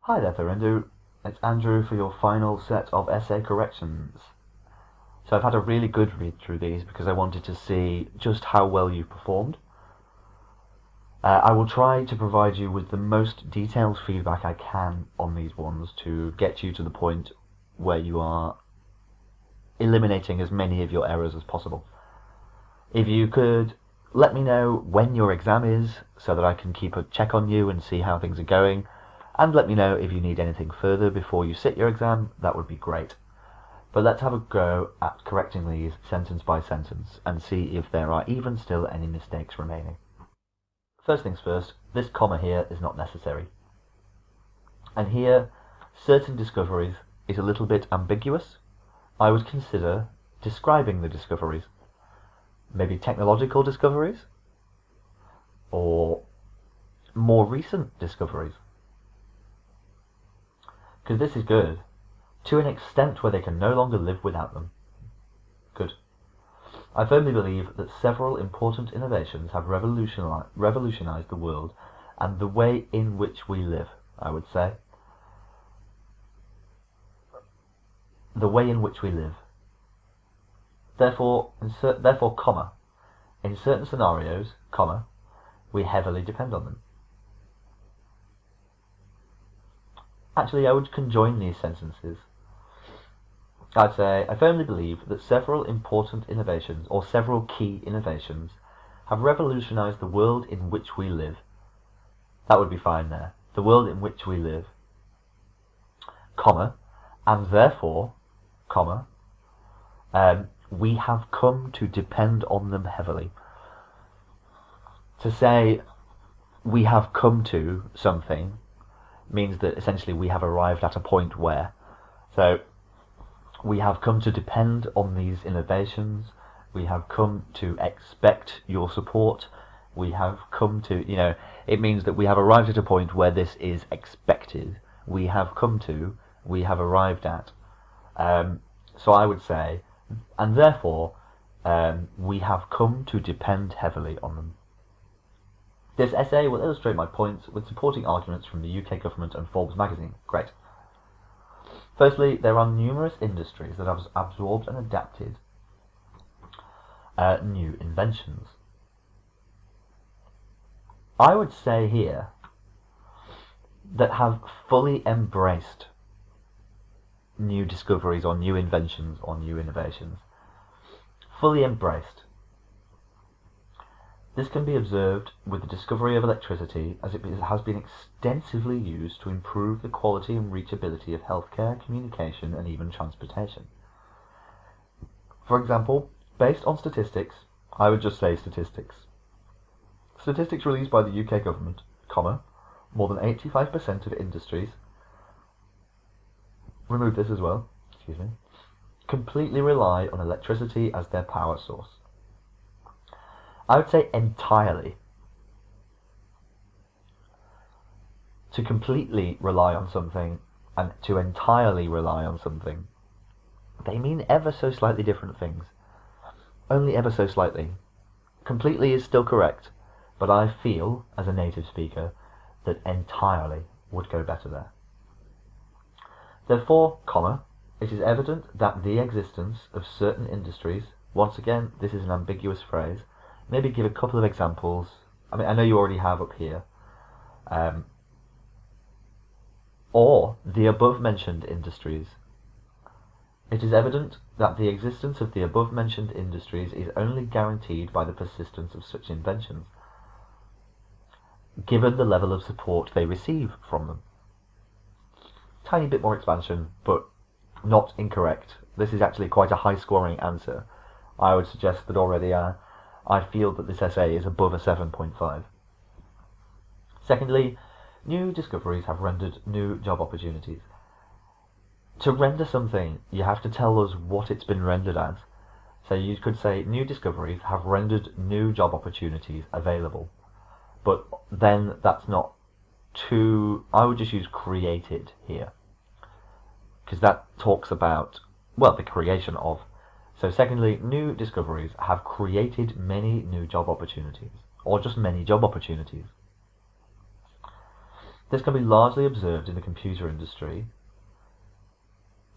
Hi there, Tharindu. It's Andrew for your final set of essay corrections. So I've had a really good read through these because I wanted to see just how well you performed. I will try to provide you with the most detailed feedback I can on these ones to get you to the point where you are eliminating as many of your errors as possible. If you could let me know when your exam is so that I can keep a check on you and see how things are going, and let me know if you need anything further before you sit your exam, that would be great. But let's have a go at correcting these sentence by sentence and see if there are even still any mistakes remaining. First things first, this comma here is not necessary. And here, certain discoveries is a little bit ambiguous. I would consider describing the discoveries. Maybe technological discoveries, or more recent discoveries. Because this is good, to an extent where they can no longer live without them. Good. I firmly believe that several important innovations have revolutionized the world and the way in which we live, I would say. The way in which we live. Therefore, comma, in certain scenarios, comma, we heavily depend on them. Actually, I would conjoin these sentences. I'd say, I firmly believe that several important innovations, or several key innovations, have revolutionized the world in which we live. That would be fine there. The world in which we live, comma, and therefore, comma, we have come to depend on them heavily. To say we have come to something means that essentially we have arrived at a point where. So we have come to depend on these innovations. We have come to expect your support. We have come to, it means that we have arrived at a point where this is expected. We have come to, we have arrived at. So I would say, and therefore, we have come to depend heavily on them. This essay will illustrate my points with supporting arguments from the UK government and Forbes magazine. Great. Firstly, there are numerous industries that have absorbed and adapted new inventions. I would say here that have fully embraced new discoveries or new inventions or new innovations. Fully embraced. This can be observed with the discovery of electricity, as it has been extensively used to improve the quality and reachability of healthcare, communication, and even transportation. For example, based on statistics, I would just say statistics. Statistics released by the UK government, comma, more than 85% of industries, remove this as well, completely rely on electricity as their power source. I would say entirely. To completely rely on something and to entirely rely on something, they mean ever so slightly different things. Only ever so slightly. Completely is still correct, but I feel, as a native speaker, that entirely would go better there. Therefore, comma, it is evident that the existence of certain industries, once again, this is an ambiguous phrase, maybe give a couple of examples. I mean, I know you already have up here. Or the above-mentioned industries. It is evident that the existence of the above-mentioned industries is only guaranteed by the persistence of such inventions, given the level of support they receive from them. Tiny bit more expansion, but not incorrect. This is actually quite a high-scoring answer. I would suggest that already I feel that this essay is above a 7.5. Secondly, new discoveries have rendered new job opportunities. To render something, you have to tell us what it's been rendered as. So you could say new discoveries have rendered new job opportunities available. But then that's not too... I would just use created here, because that talks about, well, the creation of. So secondly, new discoveries have created many new job opportunities, or just many job opportunities. This can be largely observed in the computer industry,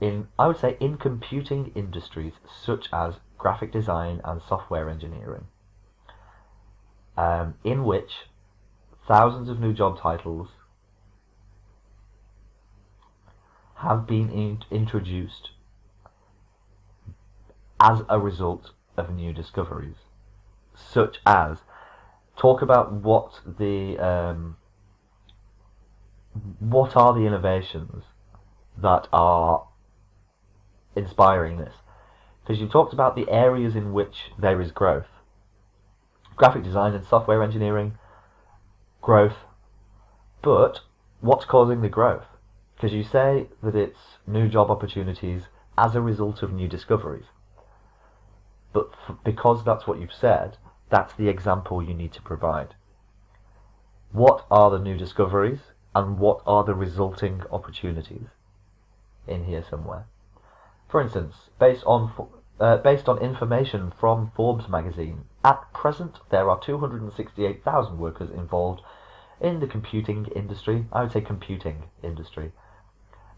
I would say in computing industries such as graphic design and software engineering, in which thousands of new job titles have been introduced as a result of new discoveries, such as talk about what are the innovations that are inspiring this, because you talked about the areas in which there is growth. Graphic design and software engineering, growth, but what's causing the growth? Because you say that it's new job opportunities as a result of new discoveries, but because that's what you've said, that's the example you need to provide. What are the new discoveries and what are the resulting opportunities in here somewhere? For instance, based on information from Forbes magazine, at present there are 268,000 workers involved in the computing industry, I would say computing industry,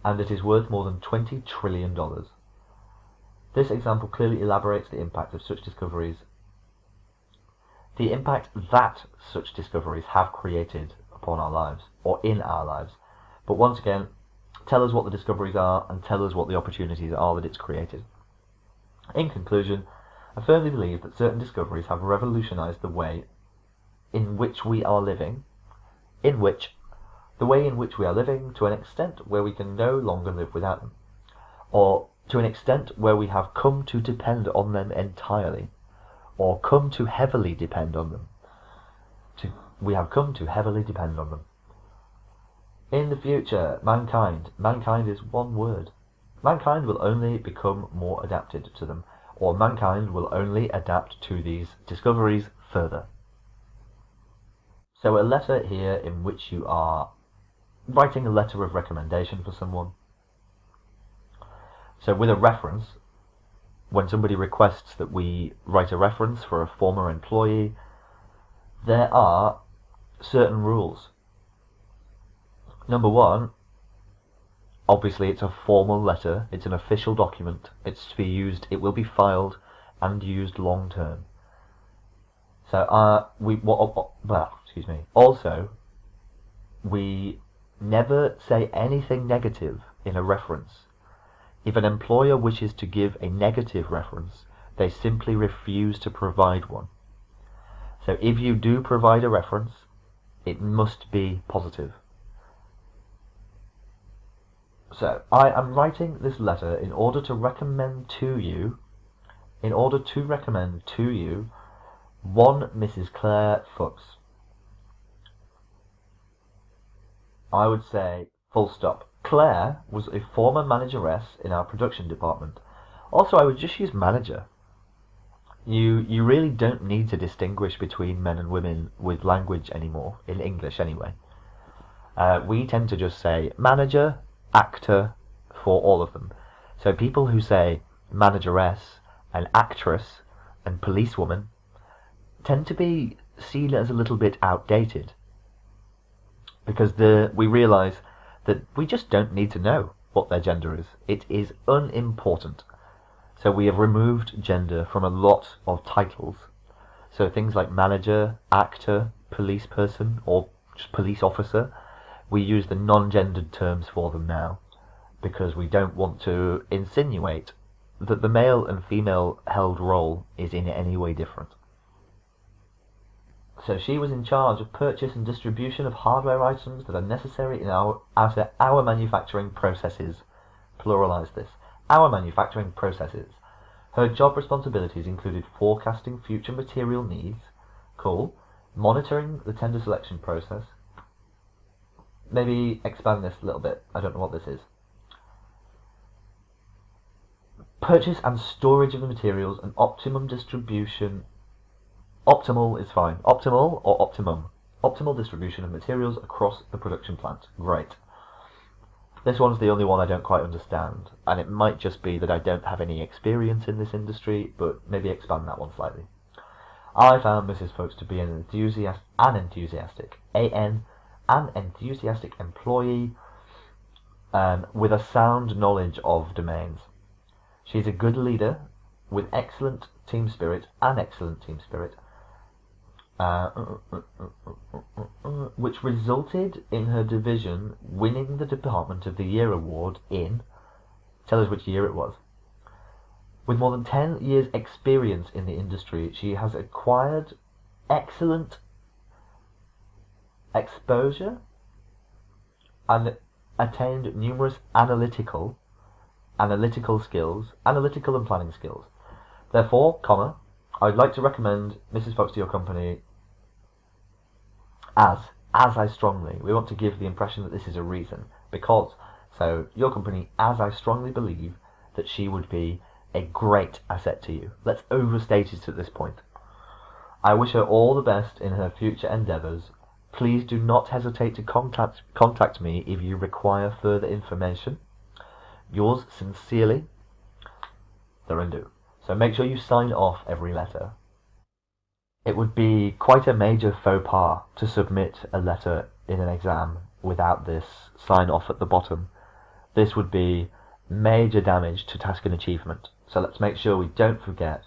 and it is worth more than $20 trillion. This example clearly elaborates the impact of such discoveries, the impact that such discoveries have created upon our lives, or in our lives. But once again, tell us what the discoveries are and tell us what the opportunities are that it's created. In conclusion, I firmly believe that certain discoveries have revolutionized the way in which we are living, to an extent where we can no longer live without them, or to an extent where we have come to depend on them entirely, or come to heavily depend on them. We have come to heavily depend on them. In the future, mankind is one word. Mankind will only become more adapted to them, or mankind will only adapt to these discoveries further. So a letter here in which you are writing a letter of recommendation for someone. So with a reference, when somebody requests that we write a reference for a former employee, there are certain rules. Number one, obviously it's a formal letter, it's an official document, it's to be used, it will be filed and used long term. So also, we never say anything negative in a reference. If an employer wishes to give a negative reference, they simply refuse to provide one. So if you do provide a reference, it must be positive. So I am writing this letter in order to recommend to you one Mrs. Claire Fuchs. I would say full stop. Claire was a former manageress in our production department. Also, I would just use manager. You really don't need to distinguish between men and women with language anymore, in English anyway. We tend to just say manager, actor for all of them. So people who say manageress and actress and policewoman tend to be seen as a little bit outdated, because we realise that we just don't need to know what their gender is. It is unimportant. So we have removed gender from a lot of titles. So things like manager, actor, police person, or just police officer, we use the non-gendered terms for them now, because we don't want to insinuate that the male and female held role is in any way different. So she was in charge of purchase and distribution of hardware items that are necessary in our manufacturing processes. Pluralize this. Our manufacturing processes. Her job responsibilities included forecasting future material needs, cool, monitoring the tender selection process. Maybe expand this a little bit. I don't know what this is. Purchase and storage of the materials and optimum distribution. Optimal is fine. Optimal or optimum. Optimal distribution of materials across the production plant. Great. This one's the only one I don't quite understand, and it might just be that I don't have any experience in this industry, but maybe expand that one slightly. I found Mrs. Fuchs to be an enthusiastic, and enthusiastic employee with a sound knowledge of domains. She's a good leader with excellent team spirit, which resulted in her division winning the Department of the Year award in, tell us which year it was. With more than 10 years experience in the industry, she has acquired excellent exposure and attained numerous analytical and planning skills. Therefore, I'd like to recommend Mrs. Fox to your company as I strongly. We want to give the impression that this is a reason. So your company, as I strongly believe that she would be a great asset to you. Let's overstate it at this point. I wish her all the best in her future endeavours. Please do not hesitate to contact me if you require further information. Yours sincerely, Tharindu. So make sure you sign off every letter. It would be quite a major faux pas to submit a letter in an exam without this sign off at the bottom. This would be major damage to task and achievement. So let's make sure we don't forget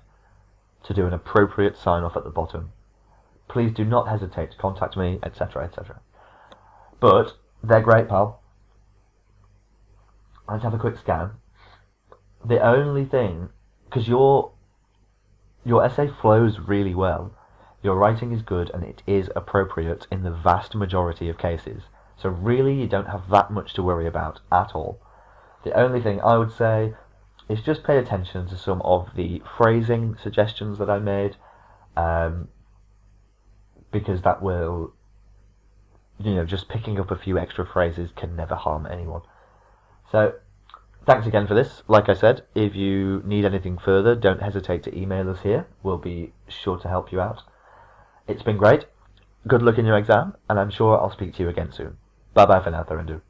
to do an appropriate sign off at the bottom. Please do not hesitate to contact me, etc., etc. But they're great, pal. Let's have a quick scan. The only thing, because your essay flows really well, your writing is good and it is appropriate in the vast majority of cases. So really you don't have that much to worry about at all. The only thing I would say is just pay attention to some of the phrasing suggestions that I made, because that will, just picking up a few extra phrases can never harm anyone. So, thanks again for this. Like I said, if you need anything further, don't hesitate to email us here. We'll be sure to help you out. It's been great. Good luck in your exam, and I'm sure I'll speak to you again soon. Bye bye for now, Tharindu.